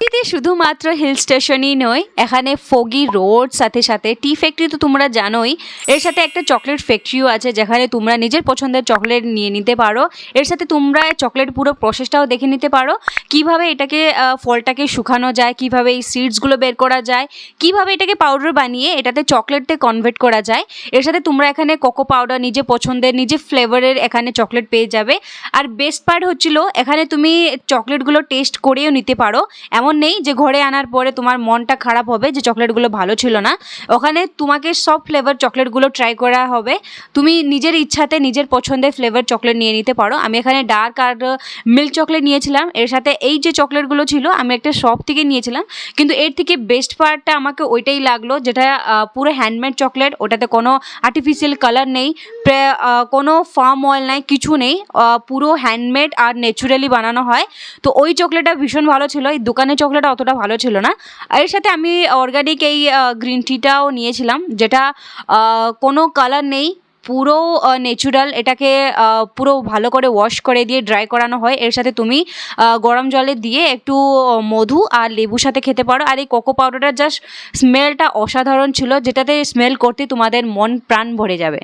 উডুপিতে শুধুমাত্র হিল স্টেশনই নয়, এখানে ফগি রোড সাথে সাথে টি ফ্যাক্টরি তো তোমরা জানোই, এর সাথে একটা চকলেট ফ্যাক্টরিও আছে যেখানে তোমরা নিজের পছন্দের চকলেট নিয়ে নিতে পারো। এর সাথে তোমরা চকলেট পুরো প্রসেসটাও দেখে নিতে পারো, কিভাবে এটাকে ফলটাকে শুকানো যায়, কিভাবে এই সিডসগুলো বের করা যায়, কিভাবে এটাকে পাউডার বানিয়ে এটাতে চকলেটতে কনভার্ট করা যায়। এর সাথে তোমরা এখানে কোকো পাউডার নিজের পছন্দের নিজের ফ্লেভারের এখানে চকলেট পেয়ে যাবে। আর বেস্ট পার্ট হচ্ছিল এখানে তুমি চকলেটগুলো টেস্ট করেও নিতে পারো। এমন নেই যে ঘরে আনার পরে তোমার মনটা খারাপ হবে যে চকলেটগুলো ভালো ছিল না। ওখানে তোমাকে সব ফ্লেভার চকলেটগুলো ট্রাই করা হবে, তুমি নিজের ইচ্ছাতে নিজের পছন্দের ফ্লেভার চকলেট নিয়ে নিতে পারো। আমি এখানে ডার্ক আর মিল্ক চকলেট নিয়েছিলাম। এর সাথে এই যে চকলেটগুলো ছিল আমি একটা শপ থেকে নিয়েছিলাম, কিন্তু এর থেকে বেস্ট পার্টটা আমাকে ওইটাই লাগলো যেটা পুরো হ্যান্ডমেড চকলেট, ওটাতে কোনো আর্টিফিশিয়াল কালার নেই, কোনো ফার্ম অয়েল নাই, কিছু নেই, পুরো হ্যান্ডমেড আর ন্যাচুরালি বানানো হয়। তো ওই চকলেটটা ভীষণ ভালো ছিল, এই দোকানের চকলেটটা অতটা ভালো ছিল না। এর সাথে আমি অর্গানিক এই গ্রিন টিটাও নিয়েছিলাম, যেটা কোনো কালার নেই, পুরো ন্যাচুরাল। এটাকে পুরো ভালো করে ওয়াশ করে দিয়ে ড্রাই করানো হয়। এর সাথে তুমি গরম জলে দিয়ে একটু মধু আর লেবুর সাথে খেতে পারো। আর এই কোকো পাউডারটার জাস্ট স্মেলটা অসাধারণ ছিল, যেটাতে স্মেল করতে তোমাদের মন প্রাণ ভরে যাবে।